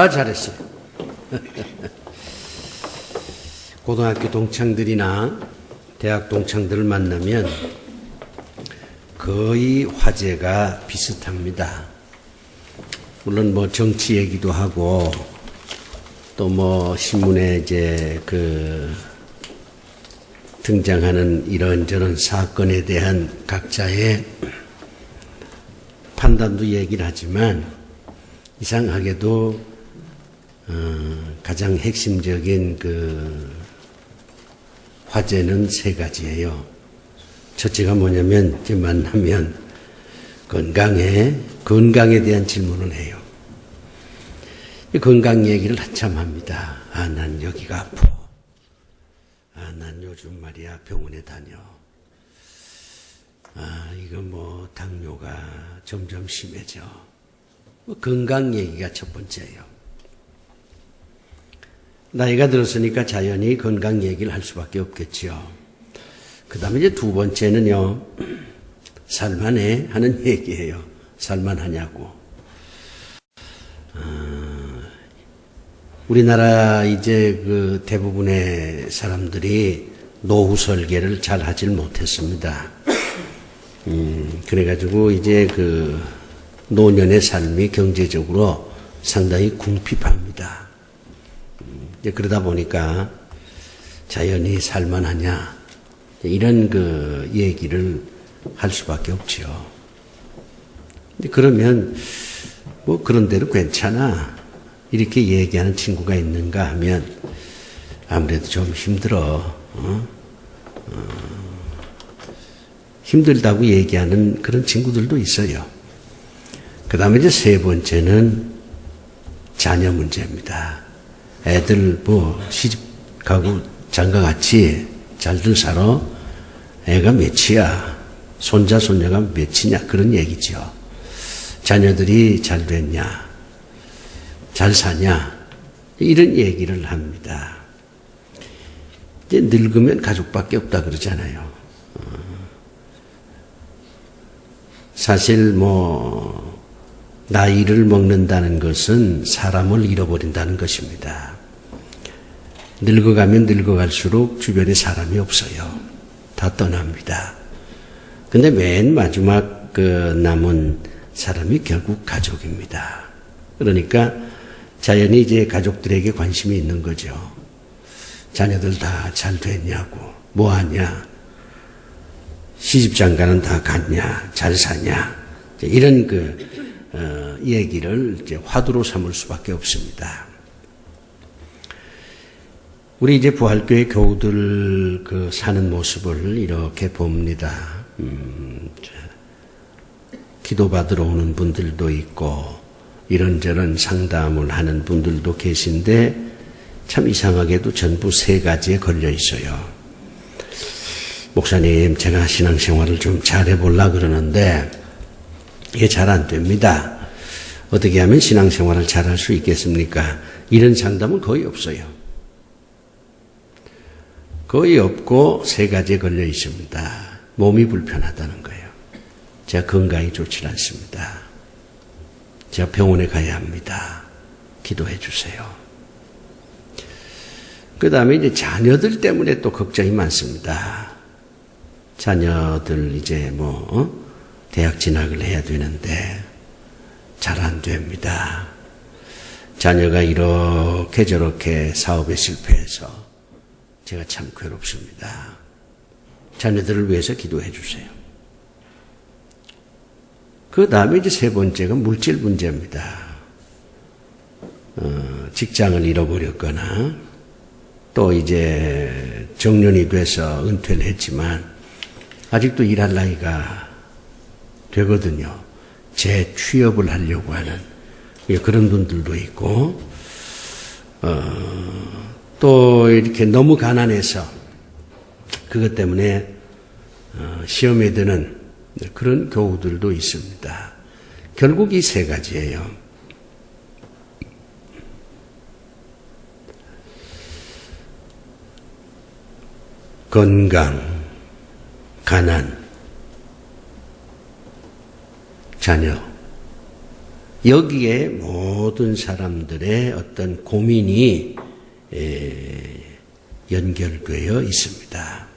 잘했어요. 고등학교 동창들이나 대학 동창들을 만나면 거의 화제가 비슷합니다. 물론 뭐 정치 얘기도 하고 또 뭐 신문에 이제 등장하는 이런저런 사건에 대한 각자의 판단도 얘기를 하지만 이상하게도 가장 핵심적인 화제는 세 가지예요. 첫째가 뭐냐면 이제 만나면 건강에 대한 질문을 해요. 이 건강 얘기를 한참 합니다. 난 여기가 아파. 난 요즘 말이야 병원에 다녀. 이거 뭐 당뇨가 점점 심해져. 건강 얘기가 첫 번째예요. 나이가 들었으니까 자연히 건강 얘기를 할 수밖에 없겠죠. 그 다음에 이제 두 번째는요, 살만해 하는 얘기예요. 살만하냐고. 우리나라 이제 대부분의 사람들이 노후 설계를 잘 하질 못했습니다. 그래가지고 이제 노년의 삶이 경제적으로 상당히 궁핍합니다. 이제 그러다 보니까 자연히 살만하냐 이런 얘기를 할 수밖에 없죠. 그러면 뭐 그런 대로 괜찮아 이렇게 얘기하는 친구가 있는가 하면 아무래도 좀 힘들어. 힘들다고 얘기하는 그런 친구들도 있어요. 그 다음에 이제 세 번째는 자녀 문제입니다. 애들 시집 가고 장가같이 잘들 살아? 애가 몇이야? 손자, 손녀가 몇이냐? 그런 얘기죠. 자녀들이 잘 됐냐? 잘 사냐? 이런 얘기를 합니다. 이제 늙으면 가족밖에 없다 그러잖아요. 사실 나이를 먹는다는 것은 사람을 잃어버린다는 것입니다. 늙어가면 늙어갈수록 주변에 사람이 없어요. 다 떠납니다. 근데 맨 마지막 남은 사람이 결국 가족입니다. 그러니까 자연히 이제 가족들에게 관심이 있는 거죠. 자녀들 다 잘 됐냐고, 뭐 하냐, 시집장가는 다 갔냐, 잘 사냐, 이런 얘기를 이제 화두로 삼을 수밖에 없습니다. 우리 이제 부활교회 교우들 사는 모습을 이렇게 봅니다. 기도받으러 오는 분들도 있고, 이런저런 상담을 하는 분들도 계신데, 참 이상하게도 전부 세 가지에 걸려 있어요. 목사님, 제가 신앙생활을 좀 잘해보려고 그러는데, 이게 잘 안 됩니다. 어떻게 하면 신앙생활을 잘할 수 있겠습니까? 이런 상담은 거의 없어요. 거의 없고 세 가지에 걸려 있습니다. 몸이 불편하다는 거예요. 제가 건강이 좋지 않습니다. 제가 병원에 가야 합니다. 기도해 주세요. 그 다음에 이제 자녀들 때문에 또 걱정이 많습니다. 자녀들 이제 대학 진학을 해야 되는데 잘 안 됩니다. 자녀가 이렇게 저렇게 사업에 실패해서 제가 참 괴롭습니다. 자녀들을 위해서 기도해 주세요. 그 다음에 이제 세 번째가 물질 문제입니다. 직장을 잃어버렸거나 또 이제 정년이 돼서 은퇴를 했지만 아직도 일할 나이가 되거든요. 재취업을 하려고 하는 그런 분들도 있고 또 이렇게 너무 가난해서 그것 때문에 시험에 드는 그런 교우들도 있습니다. 결국 이 세 가지예요. 건강, 가난, 자녀. 여기에 모든 사람들의 어떤 고민이 연결되어 있습니다.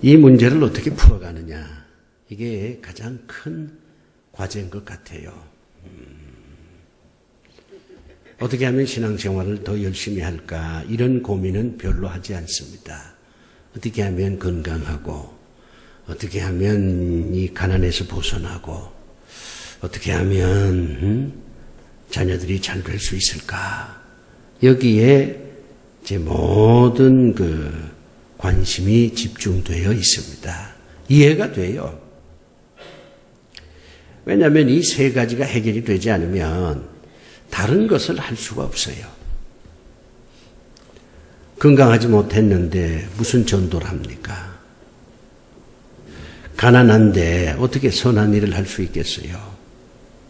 이 문제를 어떻게 풀어가느냐, 이게 가장 큰 과제인 것 같아요. 어떻게 하면 신앙생활을 더 열심히 할까, 이런 고민은 별로 하지 않습니다. 어떻게 하면 건강하고, 어떻게 하면 이 가난에서 벗어나고, 어떻게 하면 자녀들이 잘 될 수 있을까, 여기에 제 모든 관심이 집중되어 있습니다. 이해가 돼요. 왜냐하면 이 세 가지가 해결이 되지 않으면 다른 것을 할 수가 없어요. 건강하지 못했는데 무슨 전도를 합니까? 가난한데 어떻게 선한 일을 할 수 있겠어요?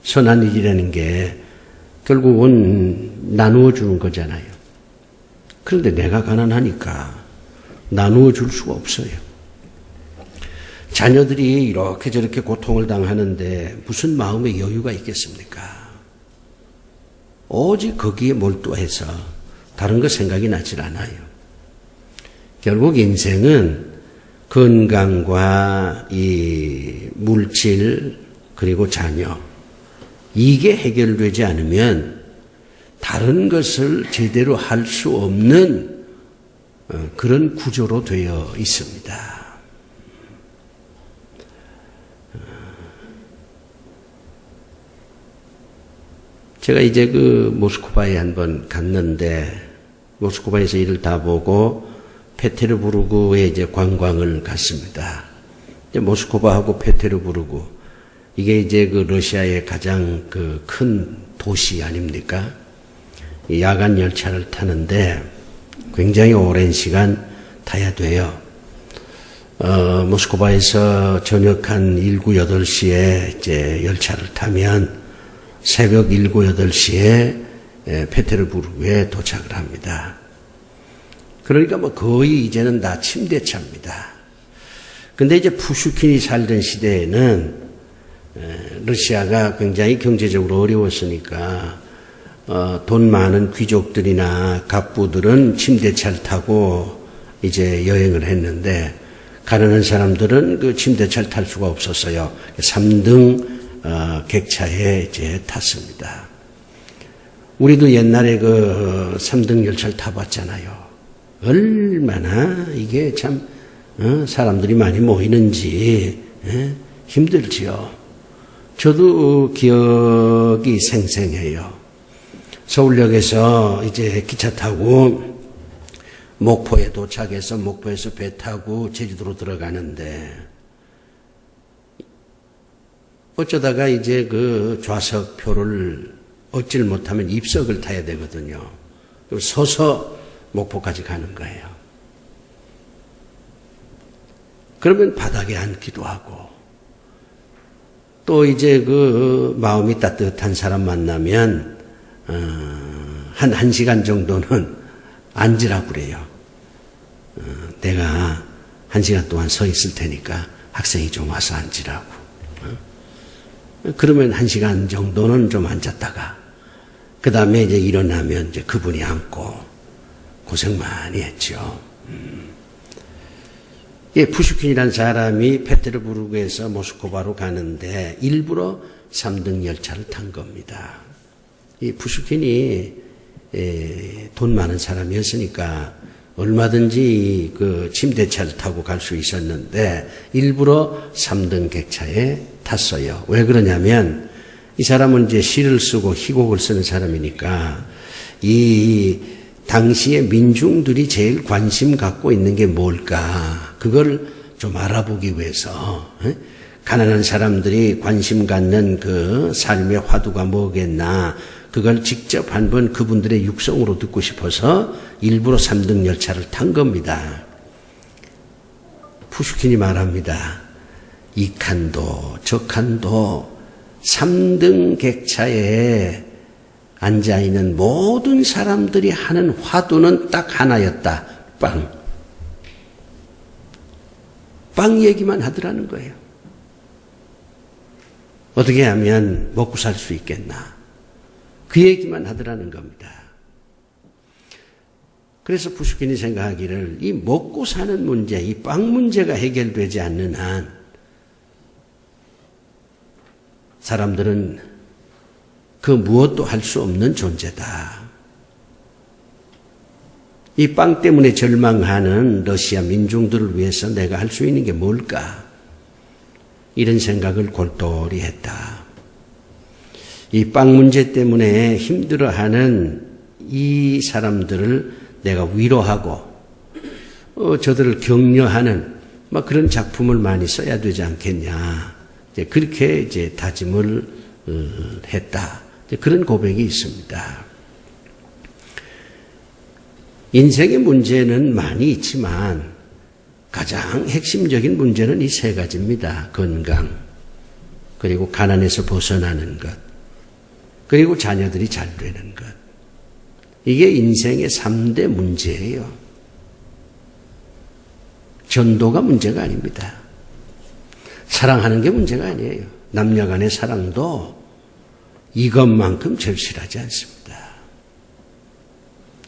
선한 일이라는 게 결국은 나누어 주는 거잖아요. 그런데 내가 가난하니까 나누어 줄 수가 없어요. 자녀들이 이렇게 저렇게 고통을 당하는데 무슨 마음의 여유가 있겠습니까? 오직 거기에 몰두해서 다른 거 생각이 나질 않아요. 결국 인생은 건강과 이 물질 그리고 자녀, 이게 해결되지 않으면 다른 것을 제대로 할 수 없는 그런 구조로 되어 있습니다. 제가 이제 모스크바에 한번 갔는데, 모스크바에서 일을 다 보고 페테르부르크에 이제 관광을 갔습니다. 모스크바하고 페테르부르크, 이게 이제 러시아의 가장 큰 도시 아닙니까? 야간 열차를 타는데 굉장히 오랜 시간 타야 돼요. 모스크바에서 저녁 한 7, 8시에 이제 열차를 타면 새벽 7, 8시에 페테르부르크에 도착을 합니다. 그러니까 거의 이제는 다 침대차입니다. 근데 이제 푸슈킨이 살던 시대에는 러시아가 굉장히 경제적으로 어려웠으니까 돈 많은 귀족들이나 갑부들은 침대차를 타고 이제 여행을 했는데, 가난한 사람들은 침대차를 탈 수가 없었어요. 3등 객차에 이제 탔습니다. 우리도 옛날에 3등 열차를 타봤잖아요. 얼마나 이게 참 사람들이 많이 모이는지 힘들지요. 저도 기억이 생생해요. 서울역에서 이제 기차 타고 목포에 도착해서 목포에서 배 타고 제주도로 들어가는데, 어쩌다가 이제 좌석표를 얻질 못하면 입석을 타야 되거든요. 서서 목포까지 가는 거예요. 그러면 바닥에 앉기도 하고, 또 이제 마음이 따뜻한 사람 만나면 한 1시간 정도는 앉으라고 그래요. 내가 1시간 동안 서 있을 테니까 학생이 좀 와서 앉으라고. 그러면 1시간 정도는 좀 앉았다가 그 다음에 이제 일어나면 이제 그분이 앉고, 고생 많이 했죠. 푸슈킨이라는 사람이 페테르부르크에서 모스크바로 가는데 일부러 3등 열차를 탄 겁니다. 이 푸슈킨이 돈 많은 사람이었으니까 얼마든지 침대차를 타고 갈 수 있었는데 일부러 3등 객차에 탔어요. 왜 그러냐면 이 사람은 이제 시를 쓰고 희곡을 쓰는 사람이니까 이 당시에 민중들이 제일 관심 갖고 있는 게 뭘까, 그걸 좀 알아보기 위해서, 가난한 사람들이 관심 갖는 삶의 화두가 뭐겠나, 그걸 직접 한번 그분들의 육성으로 듣고 싶어서 일부러 3등 열차를 탄 겁니다. 푸슈킨이 말합니다. 이 칸도 저 칸도 3등 객차에 앉아있는 모든 사람들이 하는 화두는 딱 하나였다. 빵. 빵 얘기만 하더라는 거예요. 어떻게 하면 먹고 살 수 있겠나? 그 얘기만 하더라는 겁니다. 그래서 푸시킨이 생각하기를 이 먹고 사는 문제, 이 빵 문제가 해결되지 않는 한 사람들은 그 무엇도 할 수 없는 존재다. 이 빵 때문에 절망하는 러시아 민중들을 위해서 내가 할 수 있는 게 뭘까? 이런 생각을 골똘히 했다. 이 빵 문제 때문에 힘들어하는 이 사람들을 내가 위로하고 저들을 격려하는 그런 작품을 많이 써야 되지 않겠냐. 그렇게 이제 다짐을 했다. 그런 고백이 있습니다. 인생의 문제는 많이 있지만 가장 핵심적인 문제는 이 세 가지입니다. 건강, 그리고 가난에서 벗어나는 것, 그리고 자녀들이 잘 되는 것. 이게 인생의 3대 문제예요. 전도가 문제가 아닙니다. 사랑하는 게 문제가 아니에요. 남녀 간의 사랑도 이것만큼 절실하지 않습니다.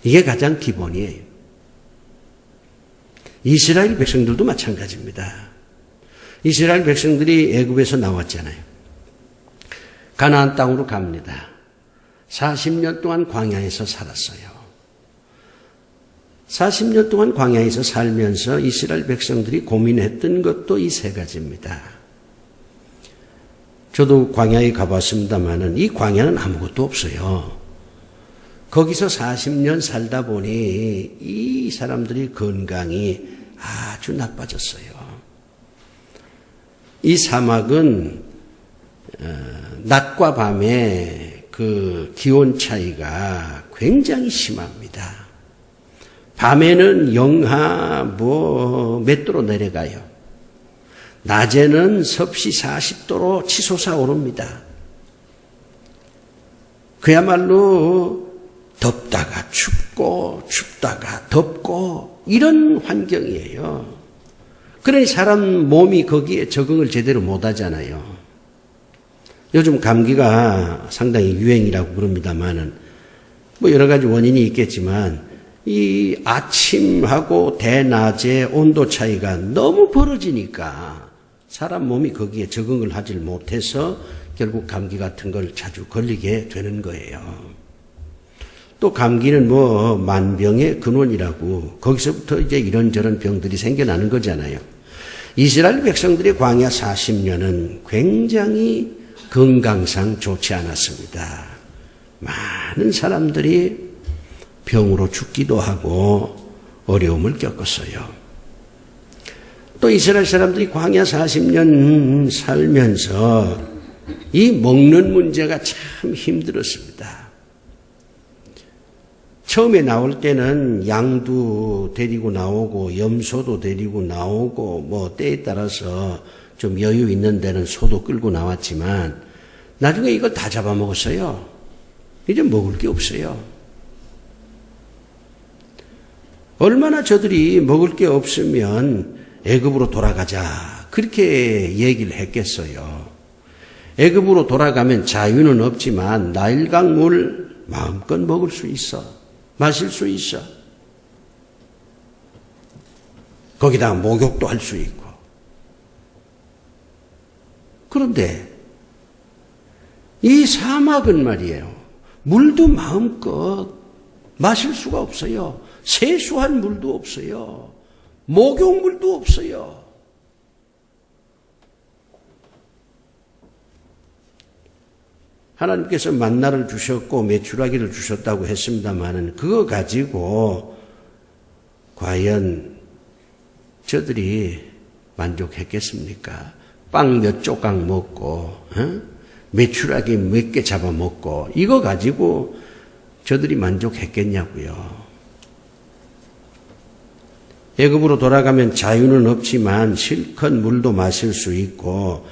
이게 가장 기본이에요. 이스라엘 백성들도 마찬가지입니다. 이스라엘 백성들이 애굽에서 나왔잖아요. 가나안 땅으로 갑니다. 40년 동안 광야에서 살았어요. 40년 동안 광야에서 살면서 이스라엘 백성들이 고민했던 것도 이 세 가지입니다. 저도 광야에 가봤습니다마는 이 광야는 아무것도 없어요. 거기서 40년 살다 보니 이 사람들이 건강이 아주 나빠졌어요. 이 사막은 낮과 밤의 그 기온 차이가 굉장히 심합니다. 밤에는 영하 몇 도로 내려가요. 낮에는 섭씨 40도로 치솟아 오릅니다. 그야말로 덥다가 춥고 춥다가 덥고 이런 환경이에요. 그러니 사람 몸이 거기에 적응을 제대로 못하잖아요. 요즘 감기가 상당히 유행이라고 그럽니다만은 여러 가지 원인이 있겠지만 이 아침하고 대낮의 온도 차이가 너무 벌어지니까 사람 몸이 거기에 적응을 하질 못해서 결국 감기 같은 걸 자주 걸리게 되는 거예요. 또 감기는 만병의 근원이라고 거기서부터 이제 이런저런 병들이 생겨나는 거잖아요. 이스라엘 백성들의 광야 40년은 굉장히 건강상 좋지 않았습니다. 많은 사람들이 병으로 죽기도 하고 어려움을 겪었어요. 또 이스라엘 사람들이 광야 40년 살면서 이 먹는 문제가 참 힘들었습니다. 처음에 나올 때는 양도 데리고 나오고 염소도 데리고 나오고 때에 따라서 좀 여유 있는 데는 소도 끌고 나왔지만 나중에 이걸 다 잡아먹었어요. 이제 먹을 게 없어요. 얼마나 저들이 먹을 게 없으면 애굽으로 돌아가자 그렇게 얘기를 했겠어요. 애굽으로 돌아가면 자유는 없지만 나일강 물 마음껏 먹을 수 있어. 마실 수 있어. 거기다가 목욕도 할 수 있고. 그런데 이 사막은 말이에요. 물도 마음껏 마실 수가 없어요. 세수한 물도 없어요. 목욕물도 없어요. 하나님께서 만나를 주셨고 메추라기를 주셨다고 했습니다마는 그거 가지고 과연 저들이 만족했겠습니까? 빵 몇 조각 먹고 메추라기 몇 개 잡아먹고 이거 가지고 저들이 만족했겠냐고요. 애굽으로 돌아가면 자유는 없지만 실컷 물도 마실 수 있고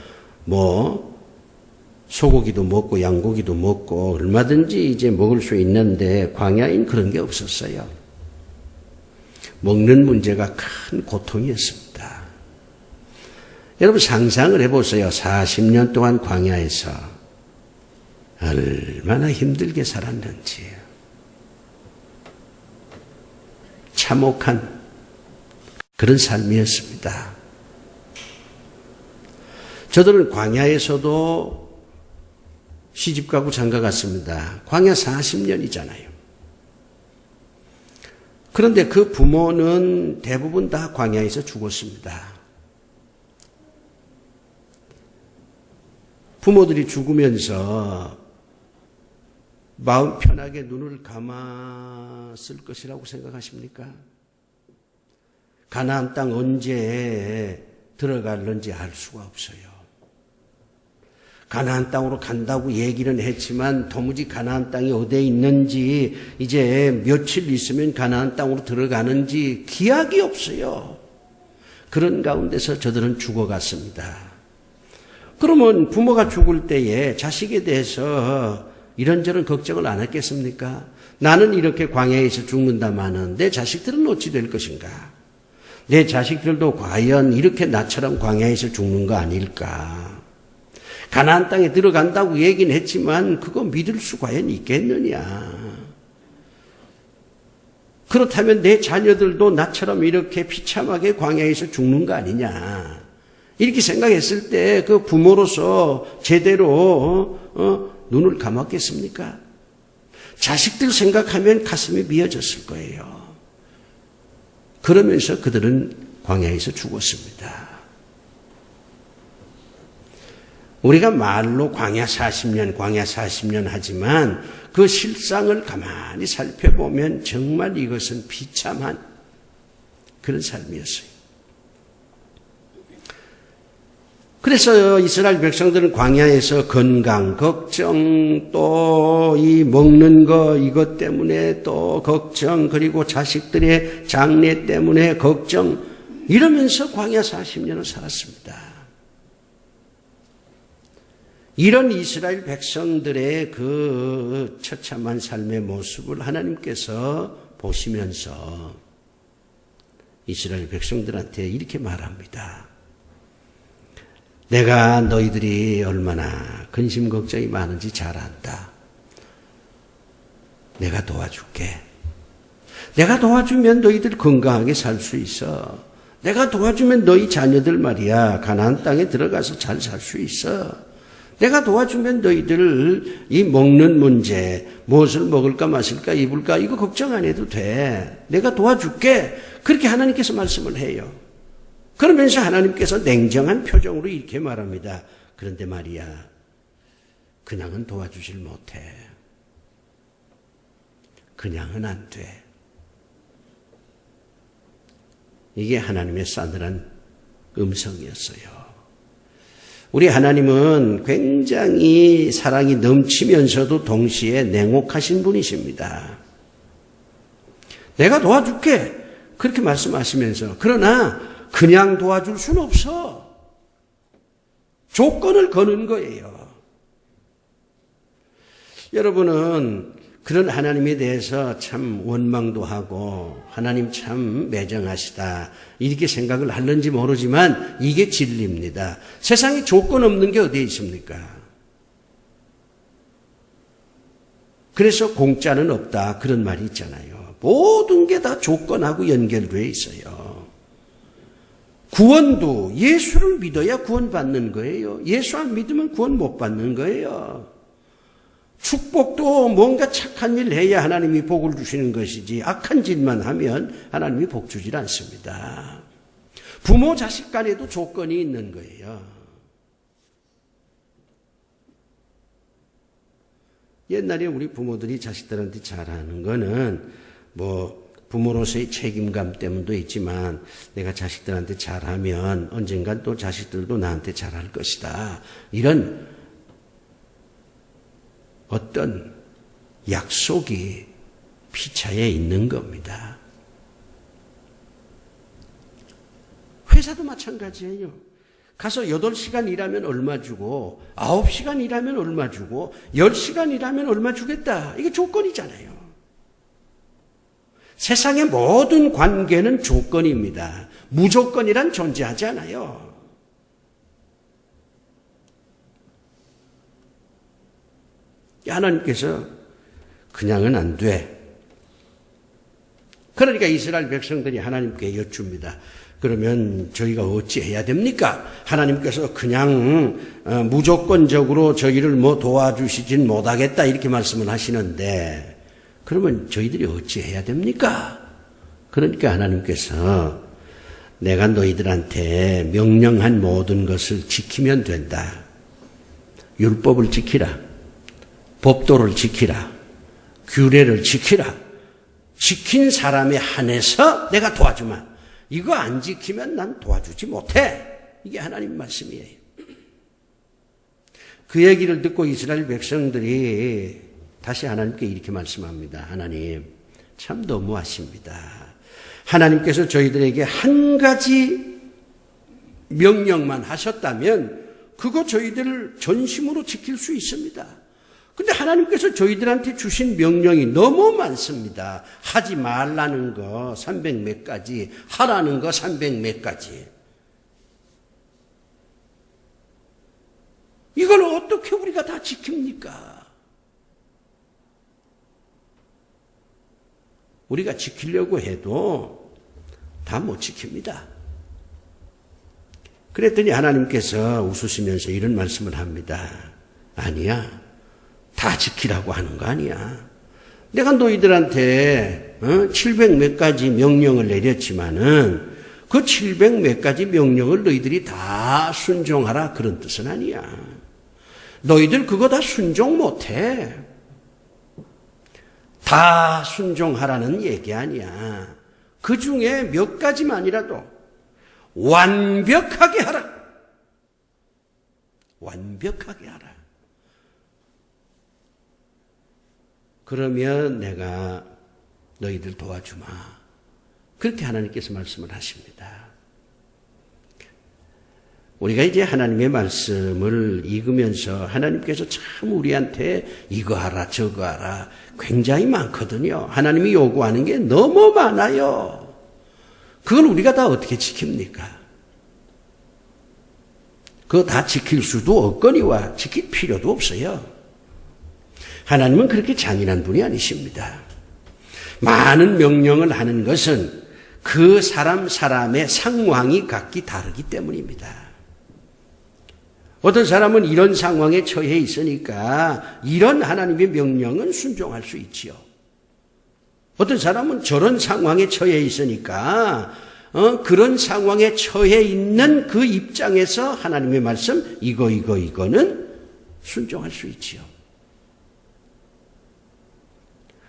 소고기도 먹고 양고기도 먹고 얼마든지 이제 먹을 수 있는데 광야엔 그런 게 없었어요. 먹는 문제가 큰 고통이었습니다. 여러분 상상을 해보세요. 40년 동안 광야에서 얼마나 힘들게 살았는지. 참혹한 그런 삶이었습니다. 저들은 광야에서도 시집가고 장가갔습니다. 광야 40년이잖아요. 그런데 그 부모는 대부분 다 광야에서 죽었습니다. 부모들이 죽으면서 마음 편하게 눈을 감았을 것이라고 생각하십니까? 가나안 땅 언제 들어갈는지 알 수가 없어요. 가나안 땅으로 간다고 얘기는 했지만 도무지 가나안 땅이 어디에 있는지 이제 며칠 있으면 가나안 땅으로 들어가는지 기약이 없어요. 그런 가운데서 저들은 죽어갔습니다. 그러면 부모가 죽을 때에 자식에 대해서 이런저런 걱정을 안 했겠습니까? 나는 이렇게 광야에서 죽는다마는 내 자식들은 어찌 될 것인가? 내 자식들도 과연 이렇게 나처럼 광야에서 죽는 거 아닐까? 가나안 땅에 들어간다고 얘기는 했지만 그거 믿을 수 과연 있겠느냐? 그렇다면 내 자녀들도 나처럼 이렇게 비참하게 광야에서 죽는 거 아니냐? 이렇게 생각했을 때 그 부모로서 제대로 눈을 감았겠습니까? 자식들 생각하면 가슴이 미어졌을 거예요. 그러면서 그들은 광야에서 죽었습니다. 우리가 말로 광야 40년 하지만 그 실상을 가만히 살펴보면 정말 이것은 비참한 그런 삶이었어요. 그래서 이스라엘 백성들은 광야에서 건강, 걱정, 또 이 먹는 거 이것 때문에 또 걱정, 그리고 자식들의 장래 때문에 걱정, 이러면서 광야 40년을 살았습니다. 이런 이스라엘 백성들의 그 처참한 삶의 모습을 하나님께서 보시면서 이스라엘 백성들한테 이렇게 말합니다. 내가 너희들이 얼마나 근심 걱정이 많은지 잘 안다. 내가 도와줄게. 내가 도와주면 너희들 건강하게 살 수 있어. 내가 도와주면 너희 자녀들 말이야 가나안 땅에 들어가서 잘 살 수 있어. 내가 도와주면 너희들 이 먹는 문제, 무엇을 먹을까 마실까 입을까 이거 걱정 안 해도 돼. 내가 도와줄게. 그렇게 하나님께서 말씀을 해요. 그러면서 하나님께서 냉정한 표정으로 이렇게 말합니다. 그런데 말이야, 그냥은 도와주질 못해. 그냥은 안 돼. 이게 하나님의 싸늘한 음성이었어요. 우리 하나님은 굉장히 사랑이 넘치면서도 동시에 냉혹하신 분이십니다. 내가 도와줄게. 그렇게 말씀하시면서 그러나 그냥 도와줄 수는 없어. 조건을 거는 거예요. 여러분은 그런 하나님에 대해서 참 원망도 하고 하나님 참 매정하시다 이렇게 생각을 하는지 모르지만 이게 진리입니다. 세상에 조건 없는 게 어디에 있습니까? 그래서 공짜는 없다 그런 말이 있잖아요. 모든 게 다 조건하고 연결되어 있어요. 구원도 예수를 믿어야 구원받는 거예요. 예수 안 믿으면 구원 못 받는 거예요. 축복도 뭔가 착한 일 해야 하나님이 복을 주시는 것이지 악한 짓만 하면 하나님이 복 주질 않습니다. 부모 자식 간에도 조건이 있는 거예요. 옛날에 우리 부모들이 자식들한테 잘하는 거는 뭐 부모로서의 책임감 때문도 있지만 내가 자식들한테 잘하면 언젠간 또 자식들도 나한테 잘할 것이다. 이런 어떤 약속이 피차에 있는 겁니다. 회사도 마찬가지예요. 가서 8시간 일하면 얼마 주고 9시간 일하면 얼마 주고 10시간 일하면 얼마 주겠다. 이게 조건이잖아요. 세상의 모든 관계는 조건입니다. 무조건이란 존재하지 않아요. 하나님께서 그냥은 안 돼. 그러니까 이스라엘 백성들이 하나님께 여쭙니다. 그러면 저희가 어찌 해야 됩니까? 하나님께서 그냥 무조건적으로 저희를 뭐 도와주시진 못하겠다 이렇게 말씀을 하시는데 그러면 저희들이 어찌 해야 됩니까? 그러니까 하나님께서 내가 너희들한테 명령한 모든 것을 지키면 된다. 율법을 지키라. 법도를 지키라. 규례를 지키라. 지킨 사람에 한해서 내가 도와주마. 이거 안 지키면 난 도와주지 못해. 이게 하나님 말씀이에요. 그 얘기를 듣고 이스라엘 백성들이 다시 하나님께 이렇게 말씀합니다. 하나님, 참 너무하십니다. 하나님께서 저희들에게 한 가지 명령만 하셨다면 그거 저희들을 전심으로 지킬 수 있습니다. 근데 하나님께서 저희들한테 주신 명령이 너무 많습니다. 하지 말라는 거 300몇 가지, 하라는 거 300몇 가지. 이걸 어떻게 우리가 다 지킵니까? 우리가 지키려고 해도 다 못 지킵니다. 그랬더니 하나님께서 웃으시면서 이런 말씀을 합니다. 아니야. 다 지키라고 하는 거 아니야. 내가 너희들한테 700몇 가지 명령을 내렸지만은 그 700몇 가지 명령을 너희들이 다 순종하라 그런 뜻은 아니야. 너희들 그거 다 순종 못해. 다 순종하라는 얘기 아니야. 그 중에 몇 가지만이라도 완벽하게 하라. 완벽하게 하라. 그러면 내가 너희들 도와주마. 그렇게 하나님께서 말씀을 하십니다. 우리가 이제 하나님의 말씀을 읽으면서 하나님께서 참 우리한테 이거 하라 저거 하라 굉장히 많거든요. 하나님이 요구하는 게 너무 많아요. 그걸 우리가 다 어떻게 지킵니까? 그거 다 지킬 수도 없거니와 지킬 필요도 없어요. 하나님은 그렇게 잔인한 분이 아니십니다. 많은 명령을 하는 것은 그 사람의 상황이 각기 다르기 때문입니다. 어떤 사람은 이런 상황에 처해 있으니까 이런 하나님의 명령은 순종할 수 있지요. 어떤 사람은 저런 상황에 처해 있으니까 그런 상황에 처해 있는 그 입장에서 하나님의 말씀 이거는 순종할 수 있지요.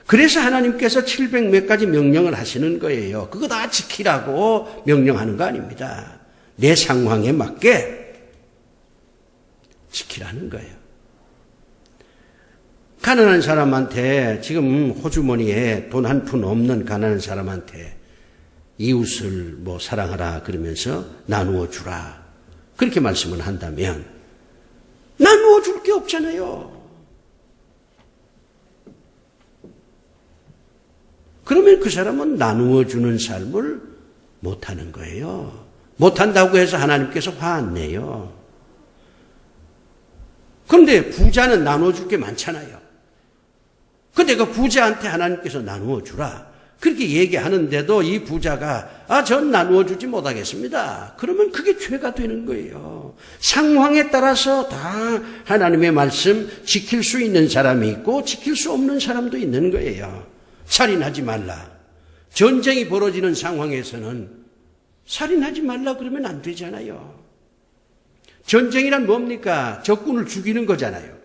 그래서 하나님께서 700몇 가지 명령을 하시는 거예요. 그거 다 지키라고 명령하는 거 아닙니다. 내 상황에 맞게 지키라는 거예요. 가난한 사람한테 지금 호주머니에 돈 한 푼 없는 가난한 사람한테 이웃을 뭐 사랑하라 그러면서 나누어 주라. 그렇게 말씀을 한다면 나누어 줄 게 없잖아요. 그러면 그 사람은 나누어 주는 삶을 못하는 거예요. 못한다고 해서 하나님께서 화 안 내요. 그런데 부자는 나누어 줄 게 많잖아요. 근데 그 부자한테 하나님께서 나누어 주라. 그렇게 얘기하는데도 이 부자가 전 나누어 주지 못하겠습니다. 그러면 그게 죄가 되는 거예요. 상황에 따라서 다 하나님의 말씀 지킬 수 있는 사람이 있고 지킬 수 없는 사람도 있는 거예요. 살인하지 말라. 전쟁이 벌어지는 상황에서는 살인하지 말라 그러면 안 되잖아요. 전쟁이란 뭡니까? 적군을 죽이는 거잖아요.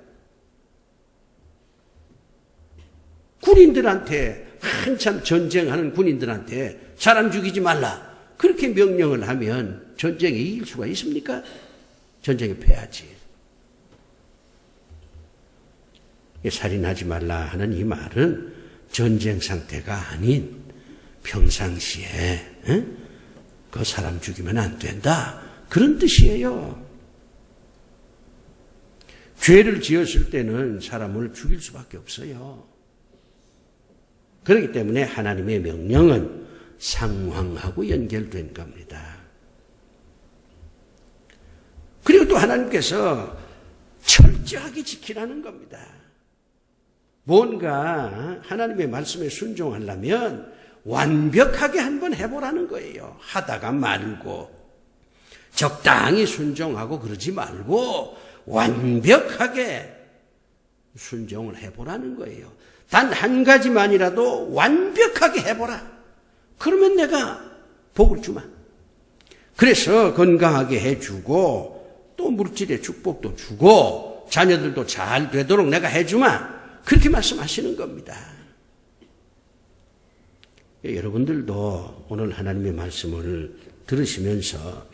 군인들한테 한참 전쟁하는 군인들한테 사람 죽이지 말라. 그렇게 명령을 하면 전쟁에 이길 수가 있습니까? 전쟁에 패하지. 살인하지 말라 하는 이 말은 전쟁 상태가 아닌 평상시에 그 사람 죽이면 안 된다. 그런 뜻이에요. 죄를 지었을 때는 사람을 죽일 수밖에 없어요. 그렇기 때문에 하나님의 명령은 상황하고 연결된 겁니다. 그리고 또 하나님께서 철저하게 지키라는 겁니다. 뭔가 하나님의 말씀에 순종하려면 완벽하게 한번 해보라는 거예요. 하다가 말고 적당히 순종하고 그러지 말고 완벽하게 순종을 해보라는 거예요. 단 한 가지만이라도 완벽하게 해보라. 그러면 내가 복을 주마. 그래서 건강하게 해주고 또 물질의 축복도 주고 자녀들도 잘 되도록 내가 해주마. 그렇게 말씀하시는 겁니다. 여러분들도 오늘 하나님의 말씀을 들으시면서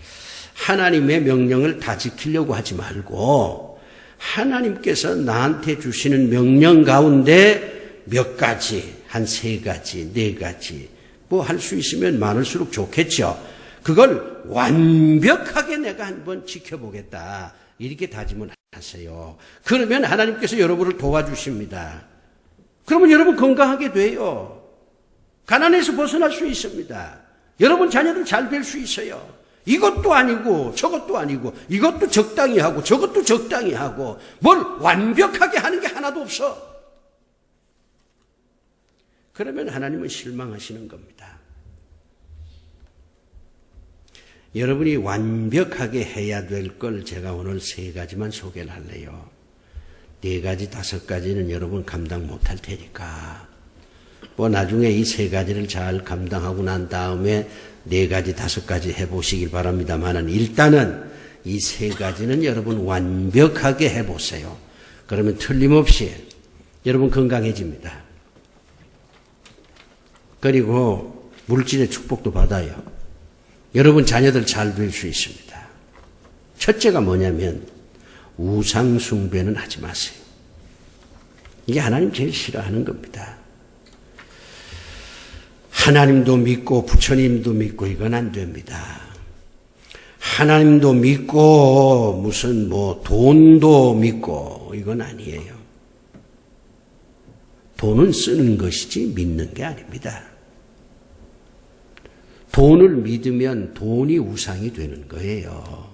하나님의 명령을 다 지키려고 하지 말고 하나님께서 나한테 주시는 명령 가운데 몇 가지, 한 3가지, 4가지 뭐 할 수 있으면 많을수록 좋겠죠. 그걸 완벽하게 내가 한번 지켜보겠다. 이렇게 다짐을 하세요. 그러면 하나님께서 여러분을 도와주십니다. 그러면 여러분 건강하게 돼요. 가난에서 벗어날 수 있습니다. 여러분 자녀들 잘 될 수 있어요. 이것도 아니고 저것도 아니고 이것도 적당히 하고 저것도 적당히 하고 뭘 완벽하게 하는 게 하나도 없어. 그러면 하나님은 실망하시는 겁니다. 여러분이 완벽하게 해야 될 걸 제가 오늘 3가지만 소개를 할래요. 4가지, 5가지는 여러분 감당 못할 테니까 뭐 나중에 이 3가지를 잘 감당하고 난 다음에 4가지, 5가지 해보시길 바랍니다만 일단은 이 3가지는 여러분 완벽하게 해보세요. 그러면 틀림없이 여러분 건강해집니다. 그리고 물질의 축복도 받아요. 여러분 자녀들 잘 될 수 있습니다. 첫째가 뭐냐면 우상 숭배는 하지 마세요. 이게 하나님 제일 싫어하는 겁니다. 하나님도 믿고 부처님도 믿고 이건 안 됩니다. 하나님도 믿고 무슨 뭐 돈도 믿고 이건 아니에요. 돈은 쓰는 것이지 믿는 게 아닙니다. 돈을 믿으면 돈이 우상이 되는 거예요.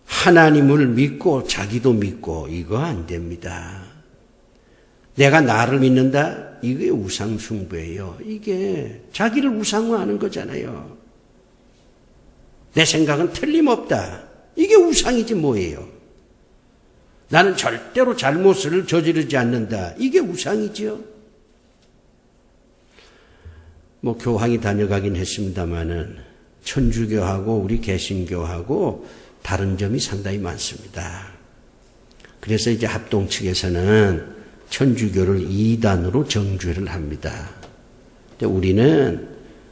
하나님을 믿고 자기도 믿고 이거 안 됩니다. 내가 나를 믿는다? 이게 우상 숭배예요. 이게 자기를 우상화하는 거잖아요. 내 생각은 틀림없다. 이게 우상이지 뭐예요. 나는 절대로 잘못을 저지르지 않는다. 이게 우상이지요. 뭐 교황이 다녀가긴 했습니다마는 천주교하고 우리 개신교하고 다른 점이 상당히 많습니다. 그래서 이제 합동 측에서는 천주교를 2단으로 정죄를 합니다. 근데 우리는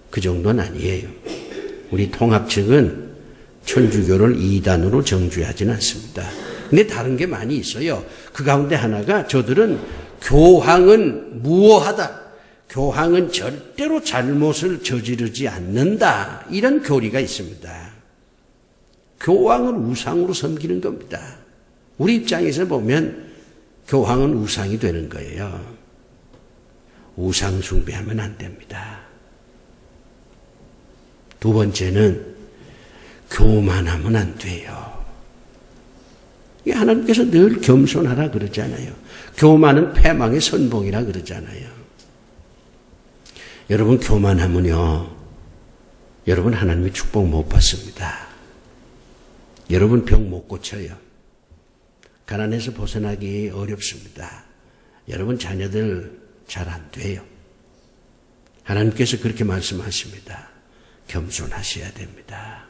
그 정도는 아니에요. 우리 통합 측은 천주교를 2단으로 정죄하지는 않습니다. 근데 다른 게 많이 있어요. 그 가운데 하나가 저들은 교황은 무오하다. 교황은 절대로 잘못을 저지르지 않는다. 이런 교리가 있습니다. 교황을 우상으로 섬기는 겁니다. 우리 입장에서 보면 교황은 우상이 되는 거예요. 우상 숭배하면 안 됩니다. 2번째는 교만하면 안 돼요. 하나님께서 늘 겸손하라 그러잖아요. 교만은 패망의 선봉이라 그러잖아요. 여러분 교만하면요, 여러분 하나님의 축복 못 받습니다. 여러분 병 못 고쳐요. 가난에서 벗어나기 어렵습니다. 여러분 자녀들 잘 안 돼요. 하나님께서 그렇게 말씀하십니다. 겸손하셔야 됩니다.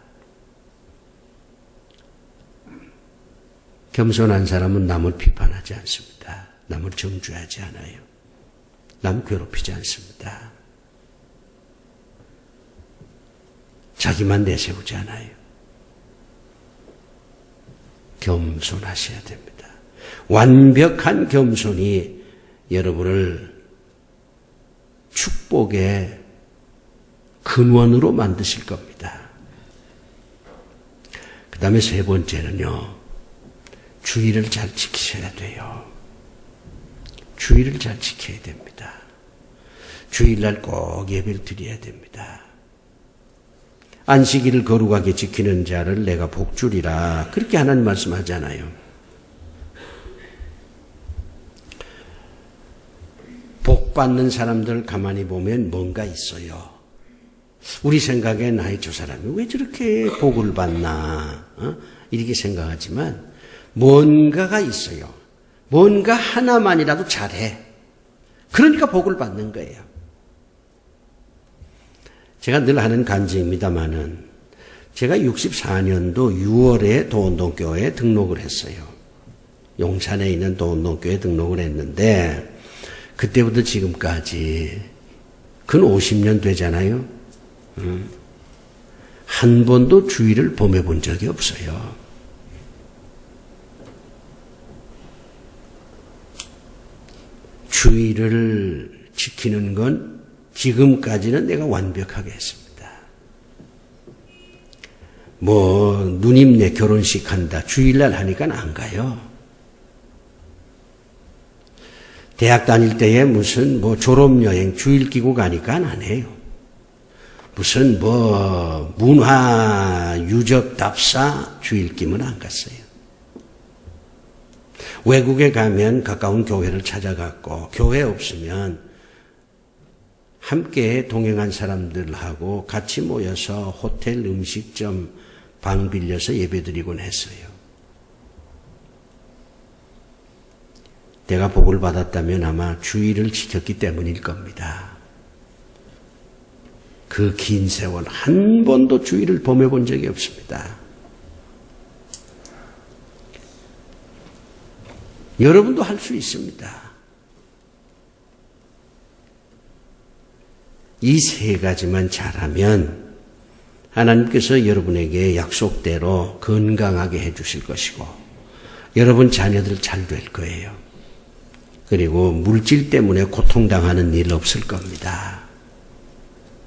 겸손한 사람은 남을 비판하지 않습니다. 남을 정죄하지 않아요. 남 괴롭히지 않습니다. 자기만 내세우지 않아요. 겸손하셔야 됩니다. 완벽한 겸손이 여러분을 축복의 근원으로 만드실 겁니다. 그 다음에 3번째는요. 주의를 잘 지키셔야 돼요. 주의를 잘 지켜야 됩니다. 주일날 꼭 예배를 드려야 됩니다. 안식일을 거룩하게 지키는 자를 내가 복주리라. 그렇게 하나님 말씀하잖아요. 복 받는 사람들 가만히 보면 뭔가 있어요. 우리 생각엔 아이 저 사람이 왜 저렇게 복을 받나 이렇게 생각하지만 뭔가가 있어요. 뭔가 하나만이라도 잘해. 그러니까 복을 받는 거예요. 제가 늘 하는 간증입니다마는 제가 64년도 6월에 도운동교회에 등록을 했어요. 용산에 있는 도운동교회에 등록을 했는데 그때부터 지금까지 근 50년 되잖아요. 한 번도 주일을 범해 본 적이 없어요. 주일을 지키는 건 지금까지는 내가 완벽하게 했습니다. 누님네 결혼식 한다. 주일날 하니까 안 가요. 대학 다닐 때에 무슨 졸업여행 주일 끼고 가니까 안 해요. 무슨 문화 유적 답사 주일 끼면 안 갔어요. 외국에 가면 가까운 교회를 찾아갔고 교회 없으면 함께 동행한 사람들하고 같이 모여서 호텔 음식점 방 빌려서 예배드리곤 했어요. 내가 복을 받았다면 아마 주일을 지켰기 때문일 겁니다. 그 긴 세월 한 번도 주일을 범해 본 적이 없습니다. 여러분도 할 수 있습니다. 이 세 가지만 잘하면 하나님께서 여러분에게 약속대로 건강하게 해주실 것이고 여러분 자녀들 잘 될 거예요. 그리고 물질 때문에 고통당하는 일 없을 겁니다.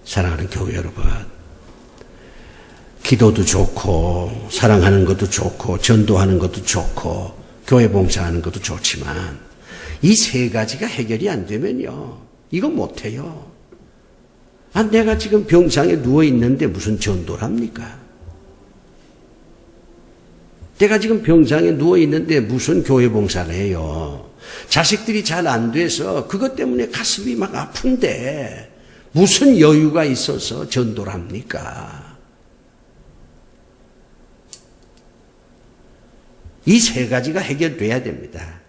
사랑하는 교회 여러분, 기도도 좋고 사랑하는 것도 좋고 전도하는 것도 좋고 교회 봉사하는 것도 좋지만 이 세 가지가 해결이 안 되면요 이거 못해요. 내가 지금 병상에 누워있는데 무슨 전도를 합니까? 내가 지금 병상에 누워있는데 무슨 교회 봉사를 해요? 자식들이 잘 안 돼서 그것 때문에 가슴이 막 아픈데 무슨 여유가 있어서 전도를 합니까? 이 세 가지가 해결돼야 됩니다.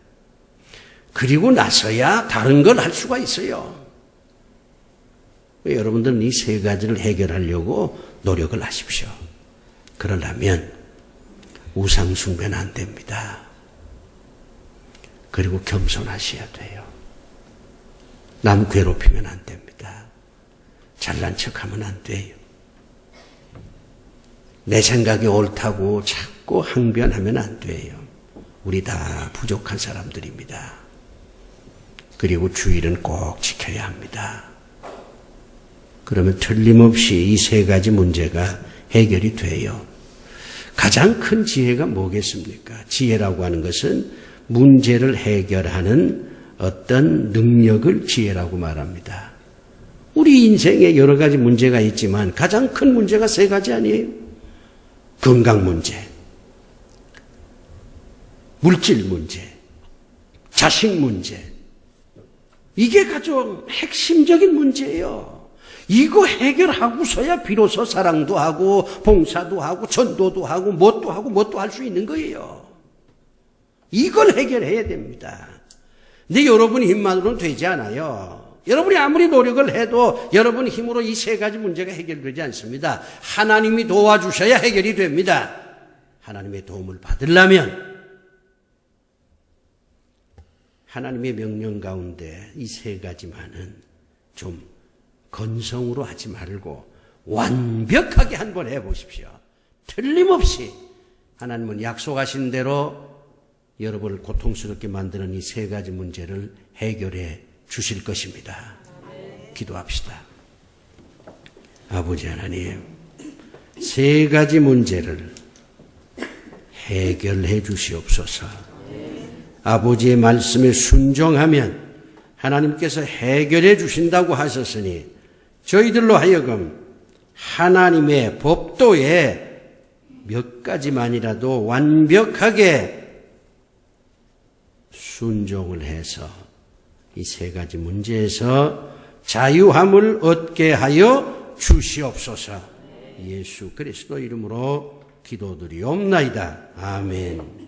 그리고 나서야 다른 걸 할 수가 있어요. 여러분들은 이 세 가지를 해결하려고 노력을 하십시오. 그러려면 우상 숭배는 안 됩니다. 그리고 겸손하셔야 돼요. 남 괴롭히면 안 됩니다. 잘난 척하면 안 돼요. 내 생각이 옳다고 자꾸 항변하면 안 돼요. 우리 다 부족한 사람들입니다. 그리고 주일은 꼭 지켜야 합니다. 그러면 틀림없이 이 세 가지 문제가 해결이 돼요. 가장 큰 지혜가 뭐겠습니까? 지혜라고 하는 것은 문제를 해결하는 어떤 능력을 지혜라고 말합니다. 우리 인생에 여러 가지 문제가 있지만 가장 큰 문제가 세 가지 아니에요? 건강 문제, 물질 문제, 자식 문제. 이게 가장 핵심적인 문제예요. 이거 해결하고서야 비로소 사랑도 하고 봉사도 하고 전도도 하고 뭣도 할 수 있는 거예요. 이걸 해결해야 됩니다. 근데 여러분 힘만으로는 되지 않아요. 여러분이 아무리 노력을 해도 여러분 힘으로 이 세 가지 문제가 해결되지 않습니다. 하나님이 도와주셔야 해결이 됩니다. 하나님의 도움을 받으려면 하나님의 명령 가운데 이 세 가지만은 좀 건성으로 하지 말고 완벽하게 한번 해보십시오. 틀림없이 하나님은 약속하신 대로 여러분을 고통스럽게 만드는 이 세 가지 문제를 해결해 주실 것입니다. 기도합시다. 아버지 하나님, 세 가지 문제를 해결해 주시옵소서. 아버지의 말씀에 순종하면 하나님께서 해결해 주신다고 하셨으니 저희들로 하여금 하나님의 법도에 몇 가지만이라도 완벽하게 순종을 해서 이 세 가지 문제에서 자유함을 얻게 하여 주시옵소서. 예수 그리스도 이름으로 기도드리옵나이다. 아멘.